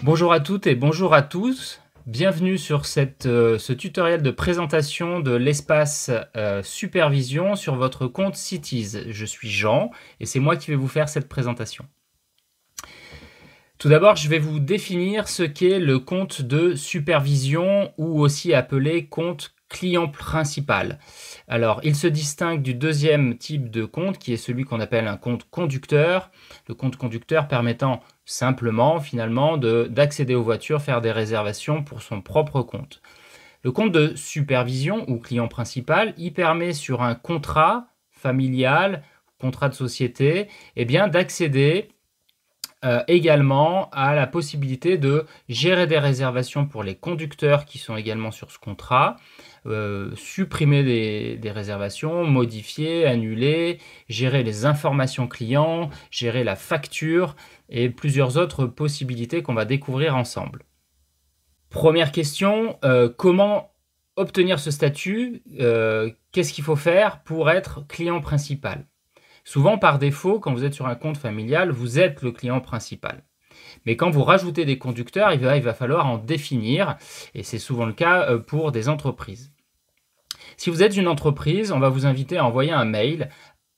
Bonjour à toutes et bonjour à tous. Bienvenue sur ce tutoriel de présentation de l'espace Supervision sur votre compte Cities. Je suis Jean et c'est moi qui vais vous faire cette présentation. Tout d'abord, je vais vous définir ce qu'est le compte de supervision ou aussi appelé compte client principal. Alors, il se distingue du deuxième type de compte qui est celui qu'on appelle un compte conducteur. Le compte conducteur permettant simplement, finalement, d'accéder aux voitures, faire des réservations pour son propre compte. Le compte de supervision ou client principal, il permet sur un contrat familial, contrat de société, d'accéder également à la possibilité de gérer des réservations pour les conducteurs qui sont également sur ce contrat, supprimer des réservations, modifier, annuler, gérer les informations clients, gérer la facture et plusieurs autres possibilités qu'on va découvrir ensemble. Première question, comment obtenir ce statut? Qu'est-ce qu'il faut faire pour être client principal? Souvent, par défaut, quand vous êtes sur un compte familial, vous êtes le client principal. Mais quand vous rajoutez des conducteurs, il va falloir en définir, et c'est souvent le cas pour des entreprises. Si vous êtes une entreprise, on va vous inviter à envoyer un mail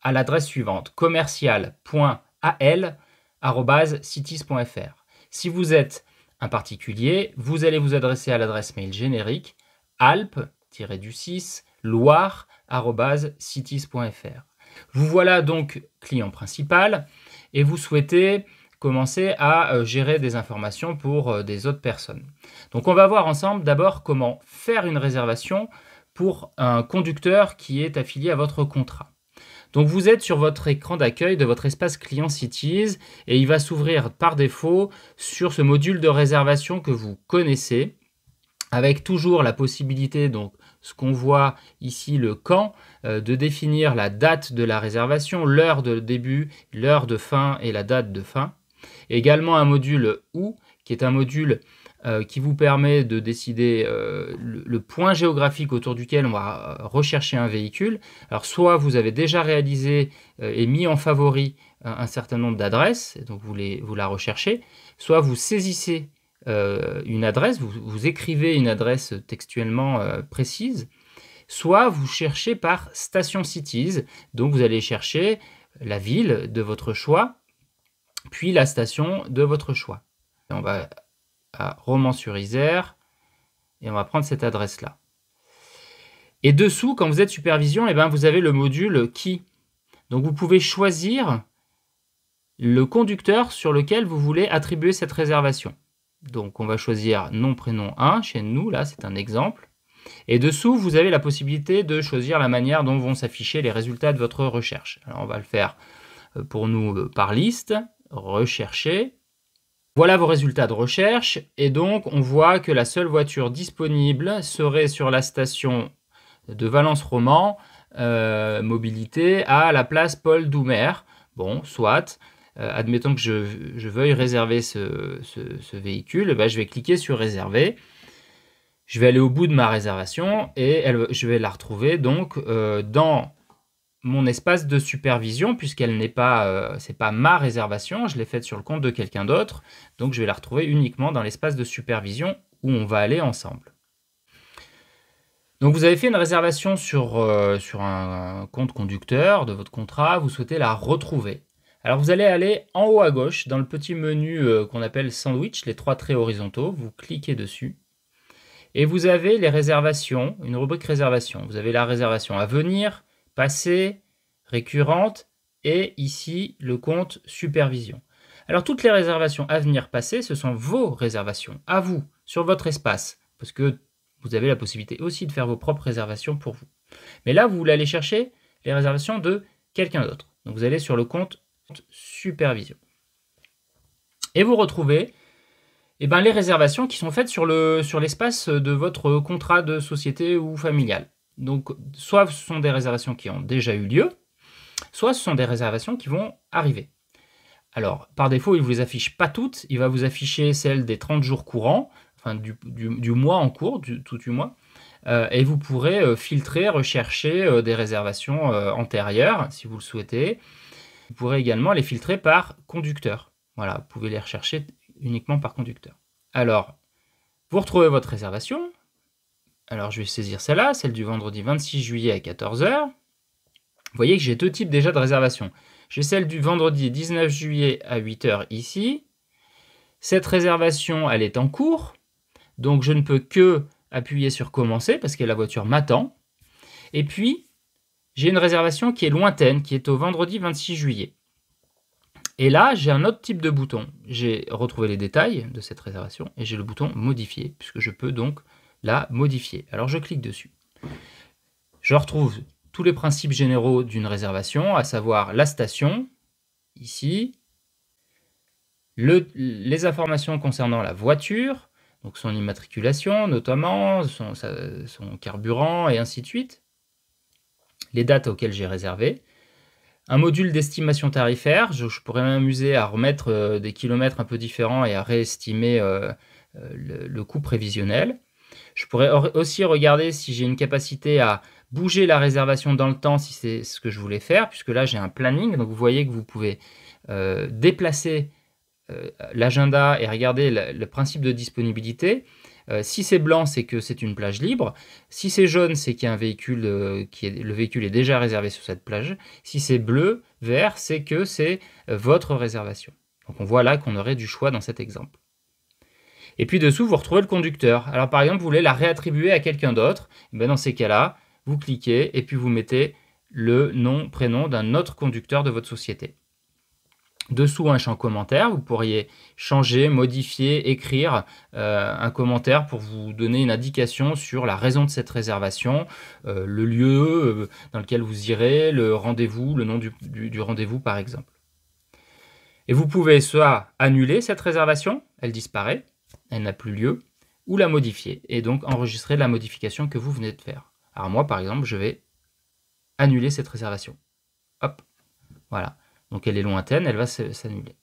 à l'adresse suivante, commercial.al@cities.fr. Si vous êtes un particulier, vous allez vous adresser à l'adresse mail générique alpes-du6loire@cities.fr. Vous voilà donc client principal et vous souhaitez commencer à gérer des informations pour des autres personnes. Donc on va voir ensemble d'abord comment faire une réservation pour un conducteur qui est affilié à votre contrat. Donc vous êtes sur votre écran d'accueil de votre espace client Cities et il va s'ouvrir par défaut sur ce module de réservation que vous connaissez, avec toujours la possibilité, donc ce qu'on voit ici, le quand, de définir la date de la réservation, l'heure de début, l'heure de fin et la date de fin. Également un module où, qui est un module qui vous permet de décider le point géographique autour duquel on va rechercher un véhicule. Alors soit vous avez déjà réalisé et mis en favori un certain nombre d'adresses, donc vous la recherchez, soit vous saisissez une adresse, vous écrivez une adresse textuellement précise, soit vous cherchez par station Cities, donc vous allez chercher la ville de votre choix, puis la station de votre choix. Et on va à Romans-sur-Isère et on va prendre cette adresse-là. Et dessous, quand vous êtes supervision, vous avez le module qui. Donc vous pouvez choisir le conducteur sur lequel vous voulez attribuer cette réservation. Donc on va choisir nom, prénom 1 chez nous, là c'est un exemple. Et dessous, vous avez la possibilité de choisir la manière dont vont s'afficher les résultats de votre recherche. Alors on va le faire pour nous par liste, rechercher. Voilà vos résultats de recherche et donc on voit que la seule voiture disponible serait sur la station de Valence-Roman mobilité à la place Paul Doumer. Bon, soit. Admettons que je veuille réserver ce véhicule, je vais cliquer sur réserver. Je vais aller au bout de ma réservation et je vais la retrouver donc dans mon espace de supervision, puisqu'elle n'est pas, c'est pas ma réservation, je l'ai faite sur le compte de quelqu'un d'autre, donc je vais la retrouver uniquement dans l'espace de supervision où on va aller ensemble. Donc vous avez fait une réservation sur un compte conducteur de votre contrat, vous souhaitez la retrouver. Alors vous allez aller en haut à gauche dans le petit menu qu'on appelle sandwich, les 3 traits horizontaux, vous cliquez dessus et vous avez les réservations, une rubrique réservation. Vous avez la réservation à venir, passée, récurrente et ici le compte supervision. Alors toutes les réservations à venir, passées, ce sont vos réservations, à vous, sur votre espace, parce que vous avez la possibilité aussi de faire vos propres réservations pour vous. Mais là, vous voulez aller chercher les réservations de quelqu'un d'autre. Donc vous allez sur le compte supervision. Et vous retrouvez les réservations qui sont faites sur l'espace de votre contrat de société ou familial. Donc soit ce sont des réservations qui ont déjà eu lieu, soit ce sont des réservations qui vont arriver. Alors par défaut, il ne vous les affiche pas toutes, il va vous afficher celles des 30 jours courants, enfin du mois en cours, tout du mois, et vous pourrez filtrer, rechercher des réservations antérieures si vous le souhaitez. Vous pourrez également les filtrer par conducteur. Voilà, vous pouvez les rechercher uniquement par conducteur. Alors, vous retrouvez votre réservation. Alors, je vais saisir celle-là, celle du vendredi 26 juillet à 14 h. Vous voyez que j'ai deux types déjà de réservation. J'ai celle du vendredi 19 juillet à 8 h ici. Cette réservation, elle est en cours. Donc, je ne peux que appuyer sur commencer parce que la voiture m'attend. Et puis, j'ai une réservation qui est lointaine, qui est au vendredi 26 juillet. Et là, j'ai un autre type de bouton. J'ai retrouvé les détails de cette réservation et j'ai le bouton modifier, puisque je peux donc la modifier. Alors, je clique dessus. Je retrouve tous les principes généraux d'une réservation, à savoir la station, ici, les informations concernant la voiture, donc son immatriculation notamment, son carburant et ainsi de suite, les dates auxquelles j'ai réservé, un module d'estimation tarifaire, je pourrais m'amuser à remettre des kilomètres un peu différents et à réestimer le coût prévisionnel. Je pourrais aussi regarder si j'ai une capacité à bouger la réservation dans le temps, si c'est ce que je voulais faire, puisque là j'ai un planning, donc vous voyez que vous pouvez déplacer l'agenda et regarder le principe de disponibilité. Si c'est blanc, c'est que c'est une plage libre. Si c'est jaune, c'est qu'il y a un véhicule, le véhicule est déjà réservé sur cette plage. Si c'est bleu, vert, c'est que c'est votre réservation. Donc on voit là qu'on aurait du choix dans cet exemple. Et puis dessous, vous retrouvez le conducteur. Alors par exemple, vous voulez la réattribuer à quelqu'un d'autre. Dans ces cas-là, vous cliquez et puis vous mettez le nom, prénom d'un autre conducteur de votre société. Dessous, un champ commentaire, vous pourriez changer, modifier, écrire un commentaire pour vous donner une indication sur la raison de cette réservation, le lieu dans lequel vous irez, le rendez-vous, le nom du rendez-vous par exemple. Et vous pouvez soit annuler cette réservation, elle disparaît, elle n'a plus lieu, ou la modifier et donc enregistrer la modification que vous venez de faire. Alors moi par exemple, je vais annuler cette réservation. Hop, voilà. Donc elle est lointaine, elle va s'annuler.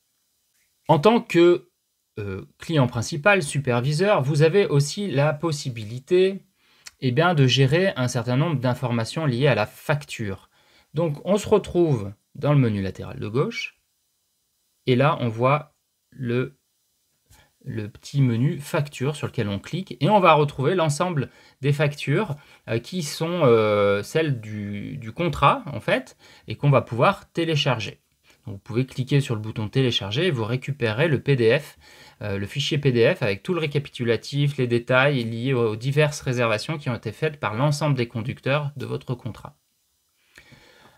En tant que client principal, superviseur, vous avez aussi la possibilité de gérer un certain nombre d'informations liées à la facture. Donc on se retrouve dans le menu latéral de gauche, et là on voit le petit menu facture sur lequel on clique, et on va retrouver l'ensemble des factures qui sont celles du contrat en fait, et qu'on va pouvoir télécharger. Donc, vous pouvez cliquer sur le bouton télécharger et vous récupérez le PDF, le fichier PDF avec tout le récapitulatif, les détails liés aux diverses réservations qui ont été faites par l'ensemble des conducteurs de votre contrat.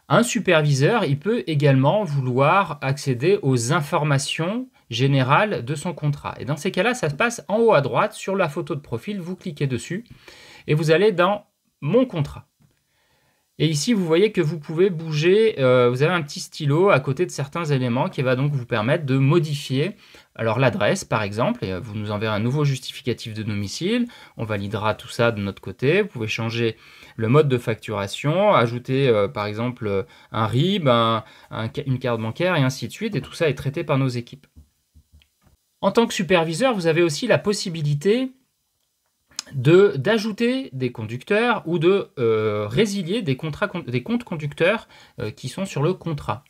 Un superviseur, il peut également vouloir accéder aux informations générales de son contrat. Et dans ces cas-là, ça se passe en haut à droite sur la photo de profil, vous cliquez dessus et vous allez dans « Mon contrat ». Et ici, vous voyez que vous pouvez bouger, vous avez un petit stylo à côté de certains éléments qui va donc vous permettre de modifier alors l'adresse par exemple, et vous nous enverrez un nouveau justificatif de domicile, on validera tout ça de notre côté, vous pouvez changer le mode de facturation, ajouter par exemple un RIB, une carte bancaire et ainsi de suite, et tout ça est traité par nos équipes. En tant que superviseur, vous avez aussi la possibilité d'ajouter des conducteurs ou de résilier des comptes conducteurs qui sont sur le contrat.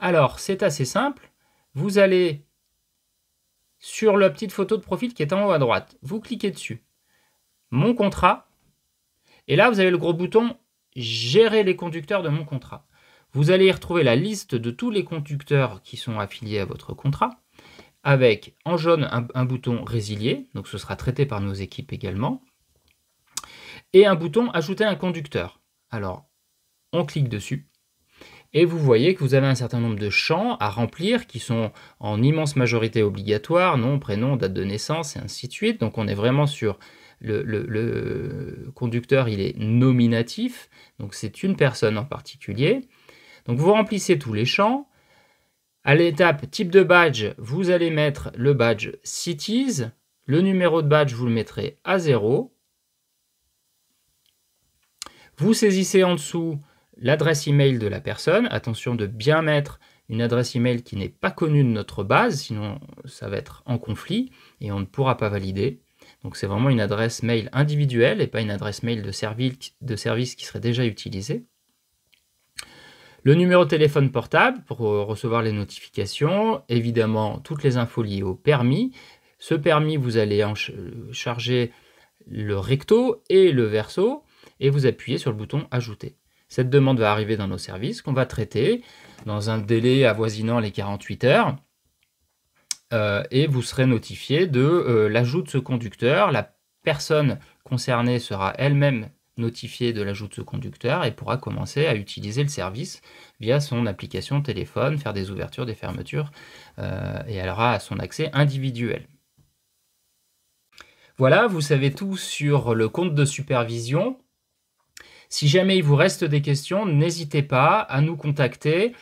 Alors, c'est assez simple. Vous allez sur la petite photo de profil qui est en haut à droite. Vous cliquez dessus. Mon contrat. Et là, vous avez le gros bouton « Gérer les conducteurs de mon contrat ». Vous allez y retrouver la liste de tous les conducteurs qui sont affiliés à votre contrat, avec en jaune un bouton résilier, donc ce sera traité par nos équipes également, et un bouton ajouter un conducteur. Alors, on clique dessus, et vous voyez que vous avez un certain nombre de champs à remplir qui sont en immense majorité obligatoires, nom, prénom, date de naissance, et ainsi de suite. Donc on est vraiment sur le conducteur, il est nominatif, donc c'est une personne en particulier. Donc vous remplissez tous les champs. À l'étape type de badge, vous allez mettre le badge Cities. Le numéro de badge, vous le mettrez à 0. Vous saisissez en dessous l'adresse email de la personne. Attention de bien mettre une adresse email qui n'est pas connue de notre base, sinon ça va être en conflit et on ne pourra pas valider. Donc c'est vraiment une adresse mail individuelle et pas une adresse mail de service qui serait déjà utilisée. Le numéro de téléphone portable pour recevoir les notifications, évidemment toutes les infos liées au permis. Ce permis, vous allez charger le recto et le verso et vous appuyez sur le bouton « Ajouter ». Cette demande va arriver dans nos services qu'on va traiter dans un délai avoisinant les 48 heures et vous serez notifié de l'ajout de ce conducteur. La personne concernée sera elle-même notifiée de l'ajout de ce conducteur et pourra commencer à utiliser le service via son application téléphone, faire des ouvertures, des fermetures et elle aura son accès individuel. Voilà, vous savez tout sur le compte de supervision. Si jamais il vous reste des questions, n'hésitez pas à nous contacter.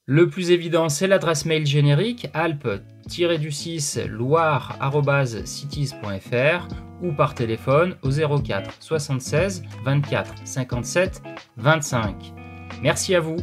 Le plus évident, c'est l'adresse mail générique alpes-du6loire@cities.fr ou par téléphone au 04 76 24 57 25. Merci à vous.